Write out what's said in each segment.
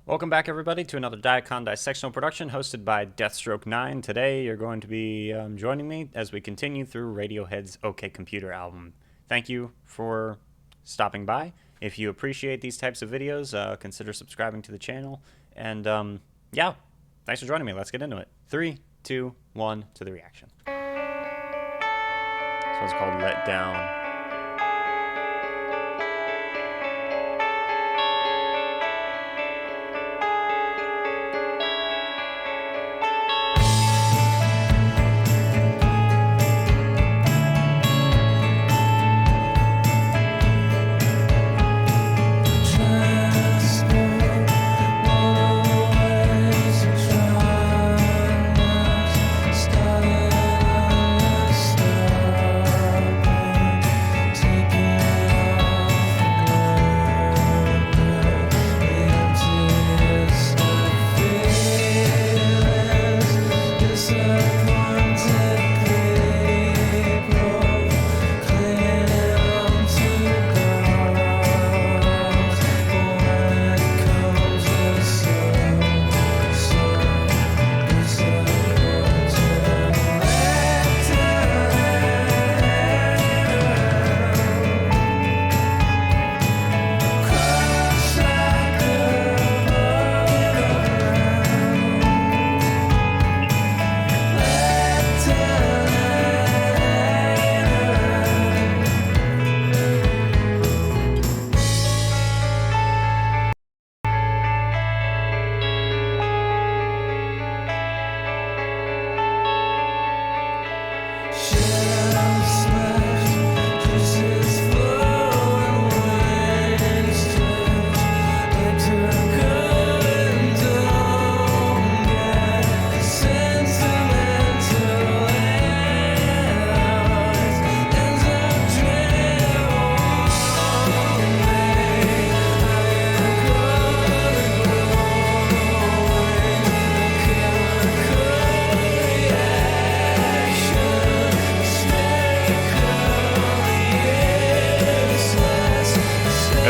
Welcome back, everybody, to another dicondissectional production hosted by Deathstroke9. Today, you're going to be joining me as we continue through Radiohead's OK Computer album. Thank you for stopping by. If you appreciate these types of videos, consider subscribing to the channel. And yeah, thanks for joining me. Let's get into it. 3, 2, 1 to the reaction. This one's called Let Down.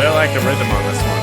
I like the rhythm on this one.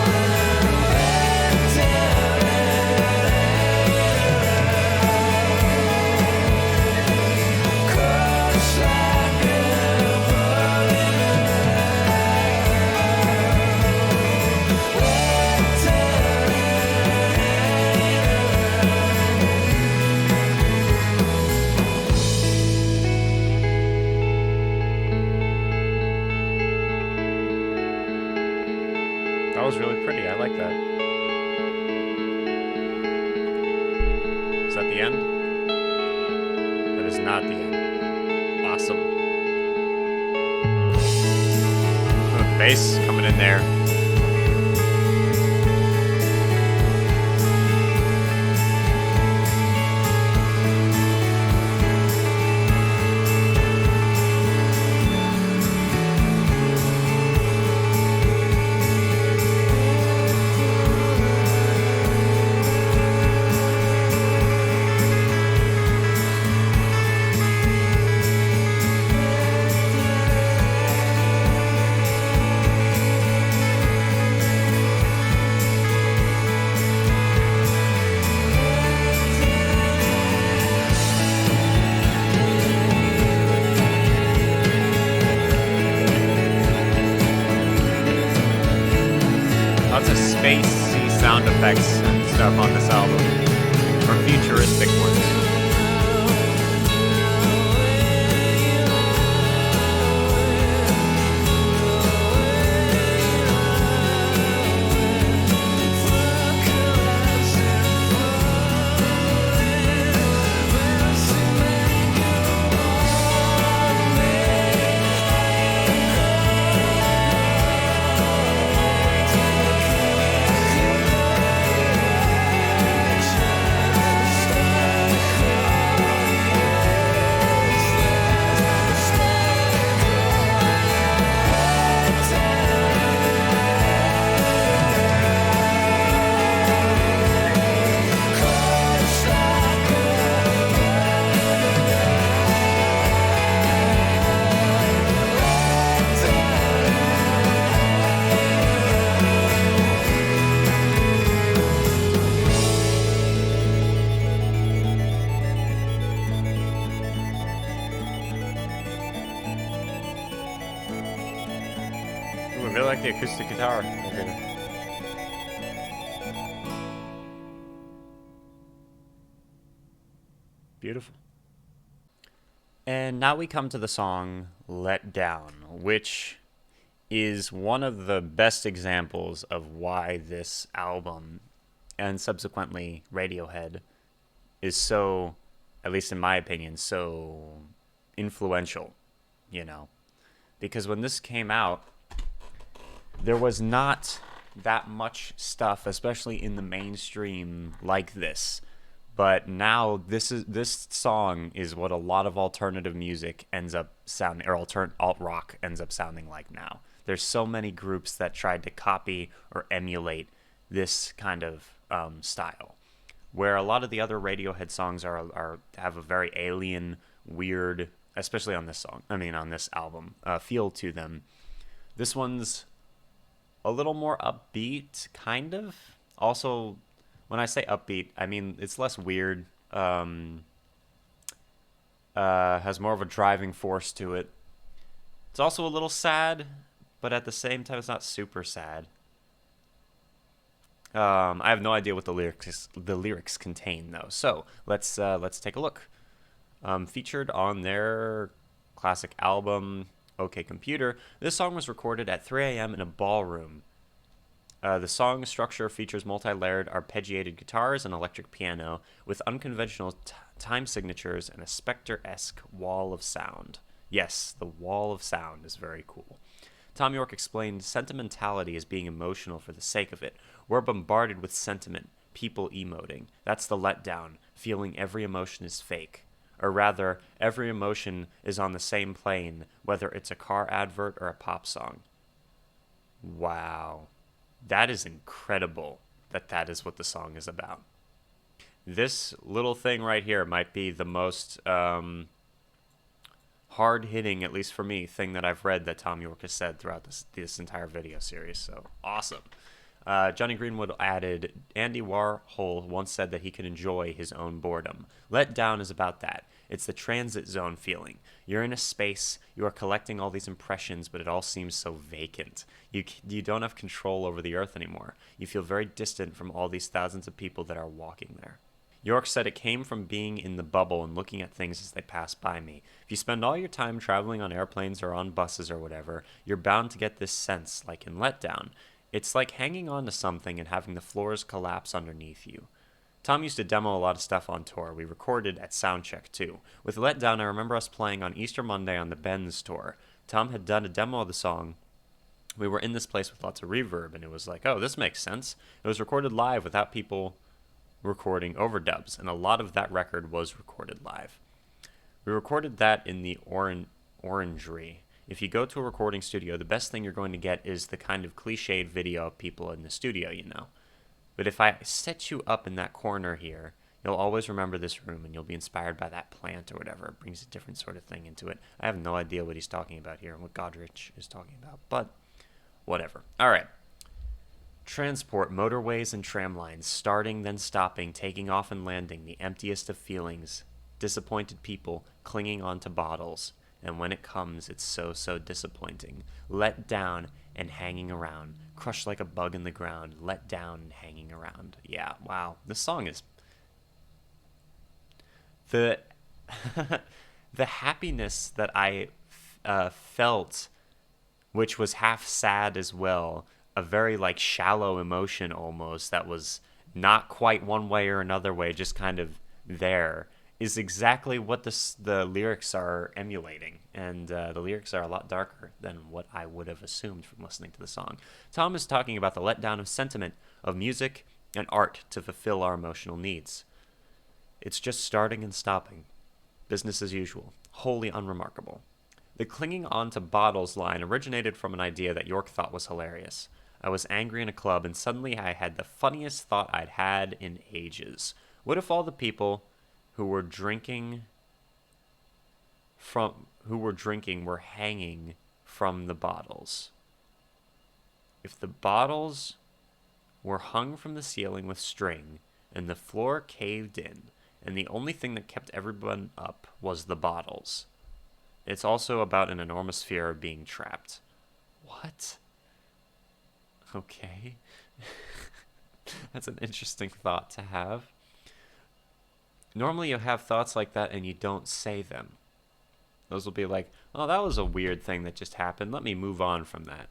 That was really pretty. I like that. Is that the end? That is not the end. Awesome. Oh, the bass coming in there. Lots of spacey sound effects and stuff on this album, or futuristic ones. the acoustic guitar right here. Beautiful. And now we come to the song Let Down, which is one of the best examples of why this album and subsequently Radiohead is so, at least in my opinion, so influential, you know. Because when this came out, there was not that much stuff, especially in the mainstream, like this. But now this song is what a lot of alternative music ends up sounding, or alt rock ends up sounding like now. There's so many groups that tried to copy or emulate this kind of style, where a lot of the other Radiohead songs are have a very alien, weird, especially on this song. I mean, on this album, feel to them. This one's a little more upbeat, kind of. Also, when I say upbeat, I mean it's less weird. Has more of a driving force to it. It's also a little sad, but at the same time, it's not super sad. I have no idea what the lyrics contain though. So let's take a look. Featured on their classic album OK Computer, this song was recorded at 3 a.m. in a ballroom. The song structure features multi-layered arpeggiated guitars and electric piano with unconventional time signatures and a Spectre-esque wall of sound. Yes, the wall of sound is very cool. Tom York explained sentimentality as being emotional for the sake of it. We're bombarded with sentiment, people emoting. That's the letdown, feeling every emotion is fake. Or rather, every emotion is on the same plane, whether it's a car advert or a pop song. Wow. That is incredible that is what the song is about. This little thing right here might be the most hard-hitting, at least for me, thing that I've read that Tom York has said throughout this entire video series. So, awesome. Johnny Greenwood added, Andy Warhol once said that he can enjoy his own boredom. Let Down is about that. It's the transit zone feeling. You're in a space, you are collecting all these impressions, but it all seems so vacant. You don't have control over the earth anymore. You feel very distant from all these thousands of people that are walking there. York said it came from being in the bubble and looking at things as they pass by me. If you spend all your time traveling on airplanes or on buses or whatever, you're bound to get this sense, like in Let Down. It's like hanging on to something and having the floors collapse underneath you. Tom used to demo a lot of stuff on tour. We recorded at Soundcheck too. With Let Down, I remember us playing on Easter Monday on the Benz tour. Tom had done a demo of the song. We were in this place with lots of reverb, and it was like, oh, this makes sense. It was recorded live without people recording overdubs, and a lot of that record was recorded live. We recorded that in the Orangery. If you go to a recording studio, the best thing you're going to get is the kind of cliched video of people in the studio, you know. But if I set you up in that corner here, you'll always remember this room and you'll be inspired by that plant or whatever. It brings a different sort of thing into it. I have no idea what he's talking about here and what Godrich is talking about, but whatever. All right. Transport, motorways, and tram lines, starting, then stopping, taking off and landing, the emptiest of feelings. Disappointed people clinging onto bottles. And when it comes, it's so disappointing. Let down and hanging around. Crushed like a bug in the ground. Let down and hanging around. Yeah, wow. This song is... The the happiness that I felt, which was half sad as well, a very like shallow emotion almost that was not quite one way or another way, just kind of there, is exactly what the lyrics are emulating. And the lyrics are a lot darker than what I would have assumed from listening to the song. Tom is talking about the letdown of sentiment, of music and art to fulfill our emotional needs. It's just starting and stopping. Business as usual. Wholly unremarkable. The clinging on to bottles line originated from an idea that York thought was hilarious. I was angry in a club and suddenly I had the funniest thought I'd had in ages. What if all the people who were drinking were hanging from the bottles? If the bottles were hung from the ceiling with string and the floor caved in and the only thing that kept everyone up was the bottles. It's also about an enormous fear of being trapped. What? Okay. That's an interesting thought to have. Normally you have thoughts like that and you don't say them. Those will be like, oh, that was a weird thing that just happened. Let me move on from that.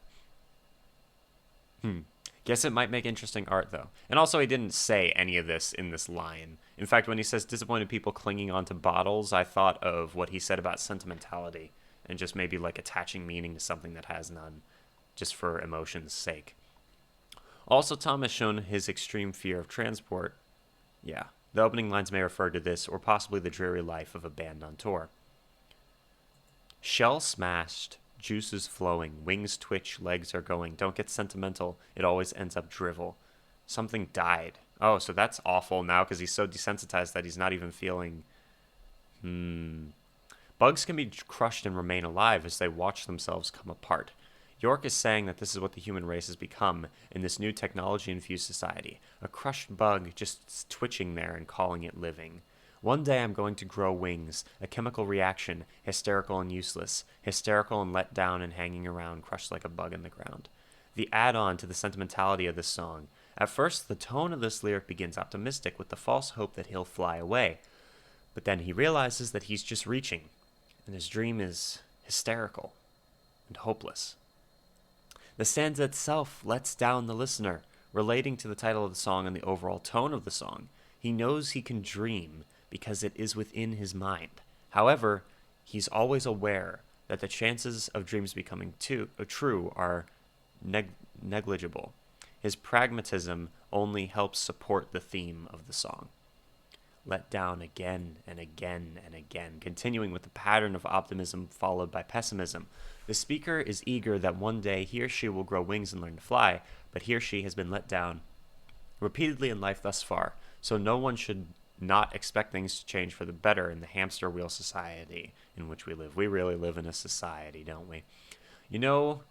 Guess it might make interesting art, though. And also, he didn't say any of this in this line. In fact, when he says disappointed people clinging onto bottles, I thought of what he said about sentimentality and just maybe like attaching meaning to something that has none, just for emotion's sake. Also, Tom has shown his extreme fear of transport. Yeah, the opening lines may refer to this, or possibly the dreary life of a band on tour. Shell smashed, juices flowing, wings twitch, legs are going. Don't get sentimental, it always ends up drivel. Something died. Oh, so that's awful now because he's so desensitized that he's not even feeling. Bugs can be crushed and remain alive as they watch themselves come apart. York is saying that this is what the human race has become in this new technology-infused society. A crushed bug just twitching there and calling it living. One day I'm going to grow wings, a chemical reaction, hysterical and useless, hysterical and let down and hanging around, crushed like a bug in the ground. The add-on to the sentimentality of this song. At first, the tone of this lyric begins optimistic with the false hope that he'll fly away. But then he realizes that he's just reaching, and his dream is hysterical and hopeless. The stanza itself lets down the listener, relating to the title of the song and the overall tone of the song. He knows he can dream because it is within his mind. However, he's always aware that the chances of dreams becoming true are negligible. His pragmatism only helps support the theme of the song. Let down again and again and again, continuing with the pattern of optimism followed by pessimism. The speaker is eager that one day he or she will grow wings and learn to fly, but he or she has been let down repeatedly in life thus far, so no one should not expect things to change for the better in the hamster wheel society in which we live. We really live in a society, don't we? You know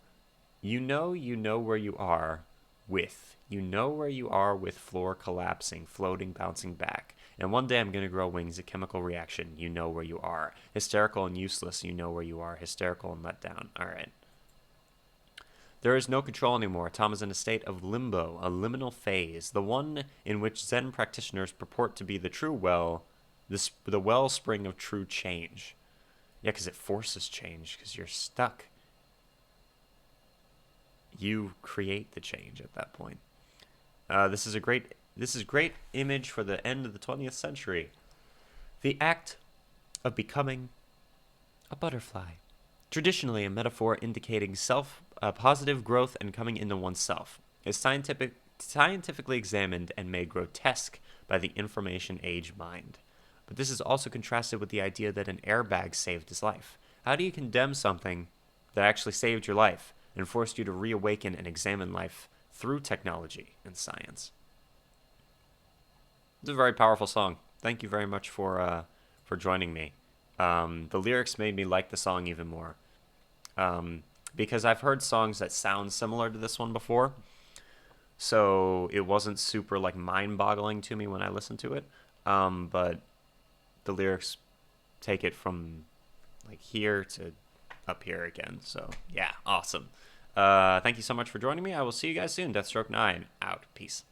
where you are with. You know where you are with floor collapsing, floating, bouncing back. And one day I'm going to grow wings, a chemical reaction. You know where you are. Hysterical and useless. You know where you are. Hysterical and let down. All right. There is no control anymore. Tom is in a state of limbo, a liminal phase, the one in which Zen practitioners purport to be the true the wellspring of true change. Yeah, because it forces change, because you're stuck. You create the change at that point. This is great image for the end of the 20th century. The act of becoming a butterfly. Traditionally, a metaphor indicating positive growth and coming into oneself, is scientifically examined and made grotesque by the information age mind. But this is also contrasted with the idea that an airbag saved his life. How do you condemn something that actually saved your life and forced you to reawaken and examine life through technology and science? It's a very powerful song. Thank you very much for joining me. The lyrics made me like the song even more. Because I've heard songs that sound similar to this one before, so it wasn't super like mind-boggling to me when I listened to it. But the lyrics take it from like here to up here again. So yeah, awesome. Thank you so much for joining me. I will see you guys soon. Deathstroke 9 out. Peace.